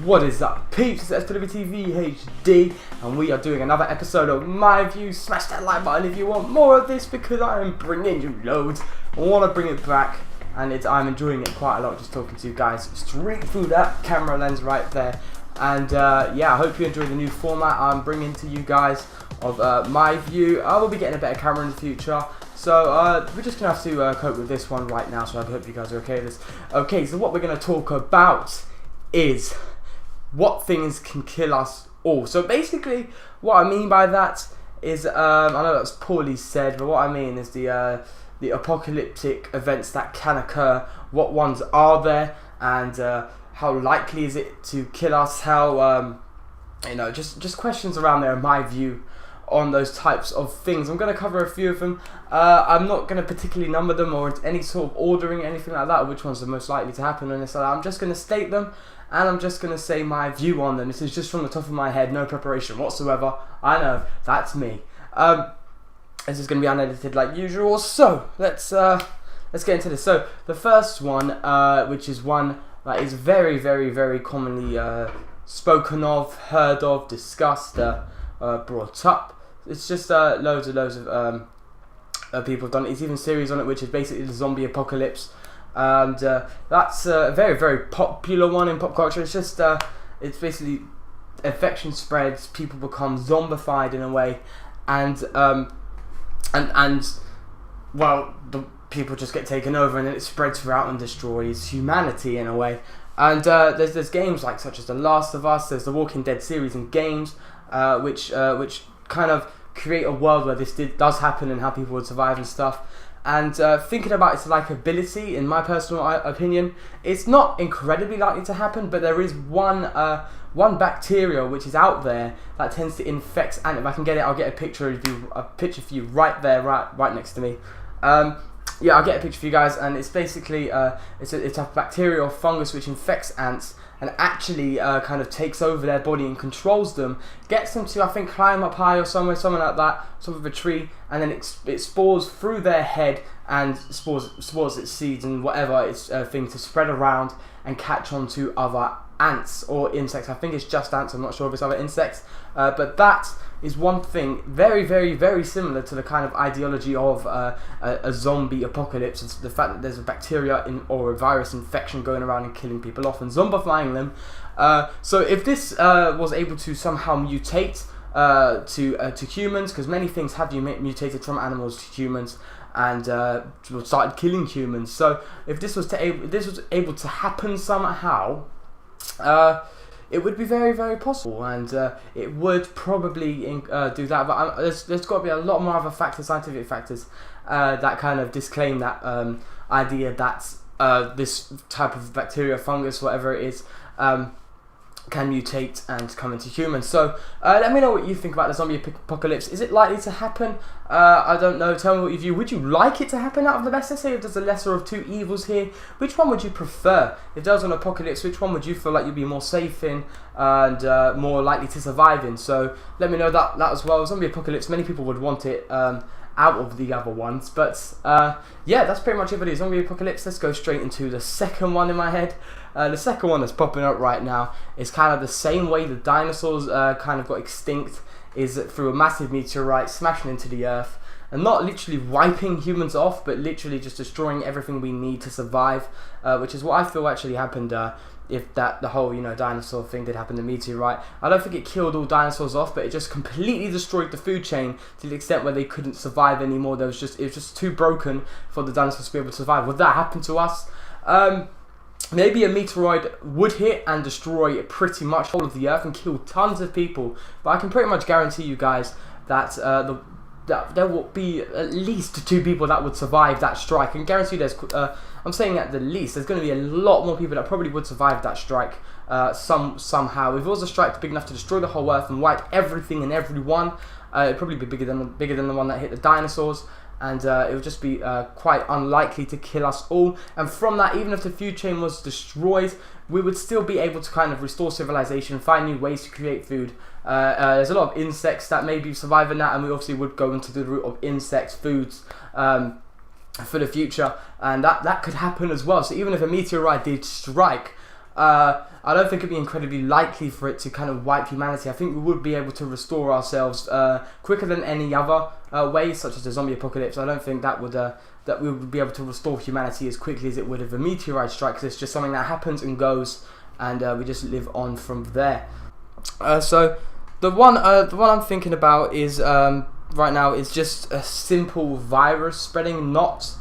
What is up, peeps? It's SWTV HD, and we are doing another episode of My View. Smash that like button if you want more of this, because I am bringing you loads. I want to bring it back, and I'm enjoying it quite a lot, just talking to you guys straight through that camera lens right there. And yeah, I hope you enjoy the new format I'm bringing to you guys of My View. I will be getting a better camera in the future, so we're just going to have to cope with this one right now, so I hope you guys are okay with this. Okay, so what we're going to talk about is what things can kill us all. So basically, what I mean by that is, I know that's poorly said, but what I mean is the apocalyptic events that can occur. What ones are there, and how likely is it to kill us? How you know, just questions around there. My view on those types of things. I'm going to cover a few of them. I'm not going to particularly number them or any sort of ordering, anything like that, which ones are most likely to happen and this like that. I'm just going to state them, and I'm just going to say my view on them. This is just from the top of my head, no preparation whatsoever. I know, that's me. This is going to be unedited like usual, so let's get into this. So the first one, which is one that is very, very, very commonly spoken of, heard of, discussed, brought up. It's just loads of people have done it. It's even series on it, which is basically the zombie apocalypse. And that's a very, very popular one in pop culture. It's just it's basically infection spreads, people become zombified in a way, and well, the people just get taken over, and then it spreads throughout and destroys humanity in a way. And there's games like such as The Last of Us. There's the Walking Dead series and games, which kind of create a world where this does happen and how people would survive and stuff. And thinking about its likability, in my personal opinion, it's not incredibly likely to happen, but there is one bacteria which is out there that tends to infect. And if I can get it, I'll get a picture for you right there, right next to me. Yeah, I'll get a picture for you guys, and it's basically it's a bacteria or fungus which infects ants and actually kind of takes over their body and controls them, gets them to, I think, climb up high or something like that, top of a tree, and then it spores through their head and spores its seeds and whatever its thing to spread around and catch on to other ants or insects. I think it's just ants, I'm not sure if it's other insects, but that is one thing very, very, very similar to the kind of ideology of a zombie apocalypse. It's the fact that there's a bacteria or a virus infection going around and killing people off and zombifying them. So if this was able to somehow mutate to humans, because many things have mutated from animals to humans and started killing humans. So if this was able to happen somehow, it would be very, very possible, and it would probably do that. But there's got to be a lot more other factors, scientific factors, that kind of disclaim that idea that this type of bacteria, fungus, whatever it is, can mutate and come into humans. So let me know what you think about the zombie apocalypse. Is it likely to happen? I don't know. Tell me what you view. Would you like it to happen out of the best? Let's say if there's a lesser of two evils here, which one would you prefer? If there was an apocalypse, which one would you feel like you'd be more safe in and more likely to survive in? So let me know that as well. Zombie apocalypse, many people would want it out of the other ones, but yeah, that's pretty much it for the zombie apocalypse. Let's go straight into the second one in my head. The second one that's popping up right now is kind of the same way the dinosaurs kind of got extinct, is through a massive meteorite smashing into the earth and not literally wiping humans off, but literally just destroying everything we need to survive, which is what I feel actually happened if the whole dinosaur thing did happen, the meteorite. I don't think it killed all dinosaurs off, but it just completely destroyed the food chain to the extent where they couldn't survive anymore. It was just too broken for the dinosaurs to be able to survive. Would that happen to us? Maybe a meteoroid would hit and destroy pretty much the whole of the earth and kill tons of people, but I can pretty much guarantee you guys that that there will be at least 2 people that would survive that strike. I can guarantee there's I'm saying at the least there's going to be a lot more people that probably would survive that strike somehow. If it was a strike big enough to destroy the whole earth and wipe everything and everyone, it'd probably be bigger than the one that hit the dinosaurs. And it would just be quite unlikely to kill us all. And from that, even if the food chain was destroyed, we would still be able to kind of restore civilization, find new ways to create food. There's a lot of insects that maybe survive in that, and we obviously would go into the route of insects, foods, for the future, and that could happen as well. So even if a meteorite did strike, I don't think it'd be incredibly likely for it to kind of wipe humanity. I think we would be able to restore ourselves quicker than any other way, such as the zombie apocalypse. I don't think that we would be able to restore humanity as quickly as it would if a meteorite strikes. It's just something that happens and goes, and we just live on from there. So the one I'm thinking about is right now is just a simple virus spreading, not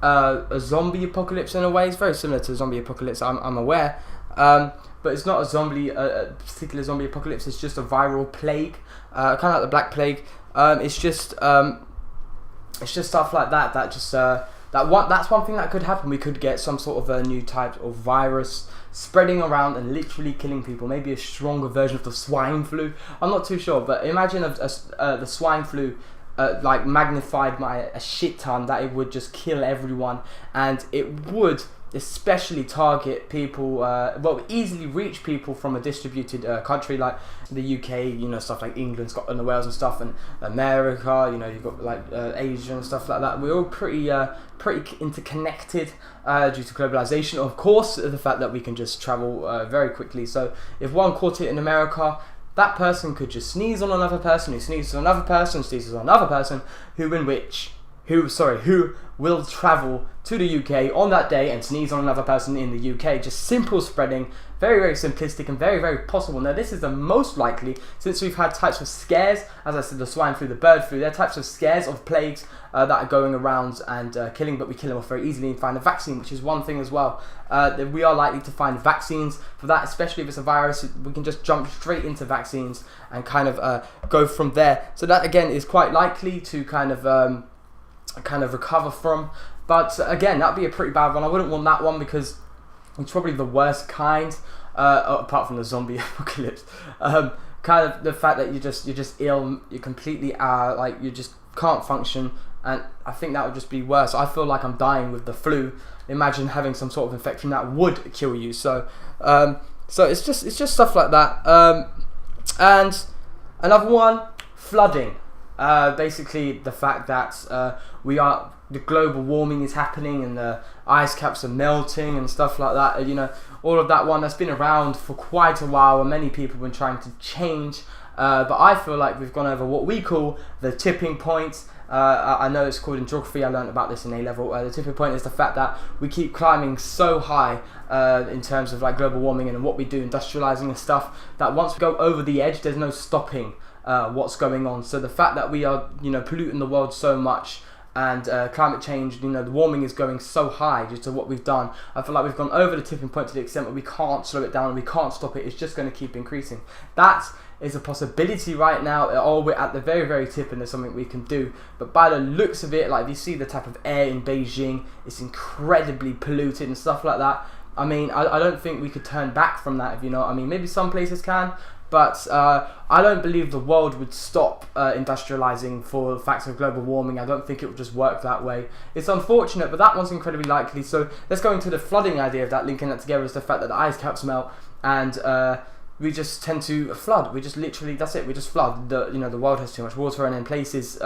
a zombie apocalypse in a way. It's very similar to a zombie apocalypse, I'm aware, but it's not a particular zombie apocalypse. It's just a viral plague, kind of like the Black Plague. It's just stuff like that. That's one thing that could happen. We could get some sort of a new type of virus spreading around and literally killing people. Maybe a stronger version of the swine flu. I'm not too sure, but imagine the swine flu like magnified by a shit ton, that it would just kill everyone, and it would especially target people, easily reach people from a distributed country like the UK, stuff like England, Scotland, and Wales and stuff, and America, you've got like Asia and stuff like that. We're all pretty interconnected due to globalization. Of course, the fact that we can just travel very quickly. So if one caught it in America, that person could just sneeze on another person, who sneezes on another person, sneezes on another person, who will travel to the UK on that day and sneeze on another person in the UK. Just simple spreading, very, very simplistic and very, very possible. Now, this is the most likely, since we've had types of scares, as I said, the swine flu, the bird flu, they're types of scares of plagues that are going around and killing, but we kill them off very easily and find a vaccine, which is one thing as well. That we are likely to find vaccines for that, especially if it's a virus. We can just jump straight into vaccines and kind of go from there. So that, again, is quite likely to kind of recover from. But again, that'd be a pretty bad one. I wouldn't want that one because it's probably the worst kind, apart from the zombie apocalypse. Kind of the fact that you're just ill, you're completely like you just can't function, and I think that would just be worse. I feel like I'm dying with the flu. Imagine having some sort of infection that would kill you. So it's just stuff like that. And another one, flooding. Basically the fact that the global warming is happening and the ice caps are melting and stuff like that. All of that one that's been around for quite a while, and many people have been trying to change. But I feel like we've gone over what we call the tipping point. I know it's called in geography. I learned about this in A-level. The tipping point is the fact that we keep climbing so high in terms of like global warming and what we do, industrializing and stuff, that once we go over the edge, there's no stopping what's going on. So the fact that we are polluting the world so much, and climate change, the warming is going so high due to what we've done, I feel like we've gone over the tipping point to the extent that we can't slow it down and we can't stop it. It's just going to keep increasing. That is a possibility right now, or we're at the very, very tip and there's something we can do. But by the looks of it, like if you see the type of air in Beijing, it's incredibly polluted and stuff like that. I mean, I don't think we could turn back from that, if you know what I mean. Maybe some places can, but I don't believe the world would stop industrializing for the facts of global warming. I don't think it would just work that way. It's unfortunate, but that one's incredibly likely. So let's go into the flooding idea of that, linking that together is the fact that the ice caps melt and we just tend to flood. We just literally, that's it, we just flood. The world has too much water, and in places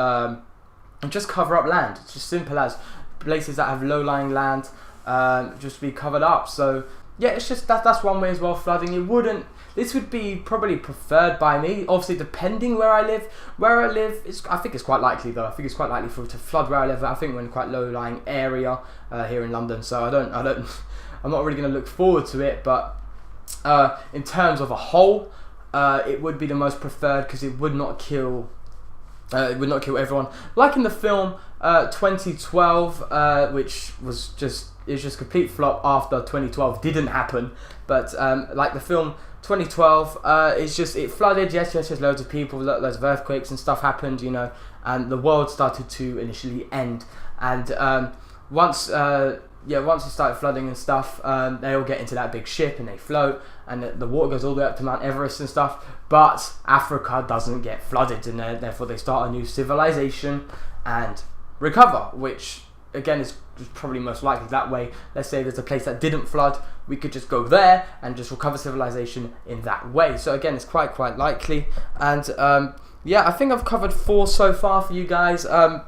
just cover up land. It's just simple as places that have low-lying land just be covered up. So yeah, it's just that's one way as well, flooding. This would be probably preferred by me, obviously depending where I live. I think it's quite likely though. I think it's quite likely to flood where I live. I think we're in quite low-lying area here in London, so I'm not really going to look forward to it. But in terms of a whole, it would be the most preferred because it would not kill. It would not kill everyone, like in the film 2012, which was just complete flop after 2012 didn't happen. But like the film 2012, it flooded. Yes, loads of people, loads of earthquakes and stuff happened, and the world started to initially end. And once it started flooding and stuff, they all get into that big ship and they float, and the water goes all the way up to Mount Everest and stuff. But Africa doesn't get flooded, and therefore they start a new civilization and recover, which again is probably most likely that way. Let's say there's a place that didn't flood, we could just go there and just recover civilization in that way. So again, it's quite likely. And yeah, I think I've covered 4 so far for you guys. I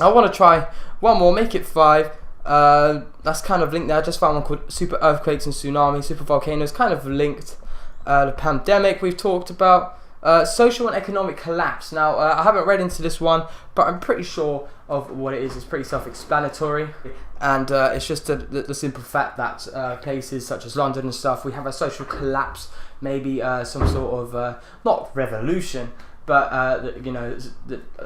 want to try one more, make it 5. That's kind of linked there. I just found one called Super Earthquakes and Tsunamis, Super Volcanoes, kind of linked. The pandemic we've talked about. Social and economic collapse. Now, I haven't read into this one, but I'm pretty sure of what it is. It's pretty self-explanatory, and it's just the simple fact that places such as London and stuff, we have a social collapse, maybe some sort of not revolution, but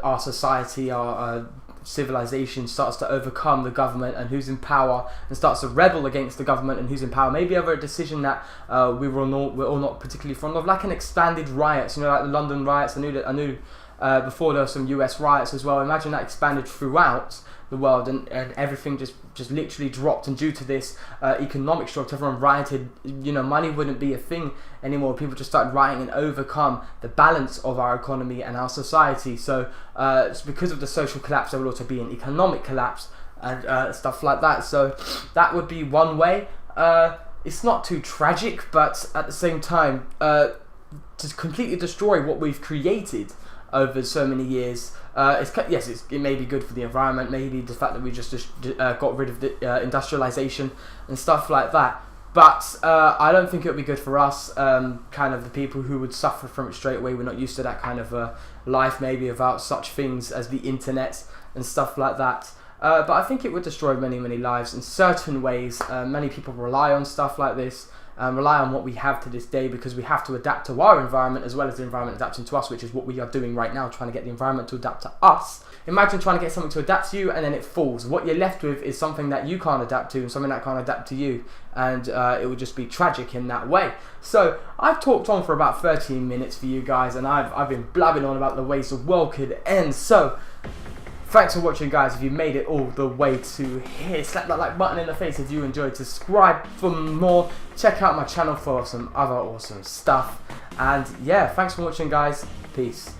our society, our civilization starts to overcome the government and who's in power, and starts to rebel against the government and who's in power, maybe over a decision that we're all not particularly fond of, like an expanded riots, like the London riots. I knew before there were some US riots as well. Imagine that expanded throughout the world, and everything just literally dropped, and due to this economic shock, everyone rioted. Money wouldn't be a thing anymore. People just started rioting and overcome the balance of our economy and our society. So it's because of the social collapse, there will also be an economic collapse and stuff like that. So that would be one way. It's not too tragic, but at the same time, to completely destroy what we've created over so many years. It may be good for the environment, maybe the fact that we just got rid of the industrialization and stuff like that. But I don't think it would be good for us, kind of the people who would suffer from it straight away. We're not used to that kind of life, maybe without such things as the internet and stuff like that. But I think it would destroy many, many lives in certain ways. Many people rely on stuff like this. Rely on what we have to this day, because we have to adapt to our environment as well as the environment adapting to us, which is what we are doing right now, trying to get the environment to adapt to us. Imagine trying to get something to adapt to you and then it falls. What you're left with is something that you can't adapt to and something that can't adapt to you, and it would just be tragic in that way. So I've talked on for about 13 minutes for you guys, and I've been blabbing on about the ways the world could end. So thanks for watching, guys. If you made it all the way to here, slap that like button in the face if you enjoyed. Subscribe for more. Check out my channel for some other awesome stuff. And yeah, thanks for watching, guys. Peace.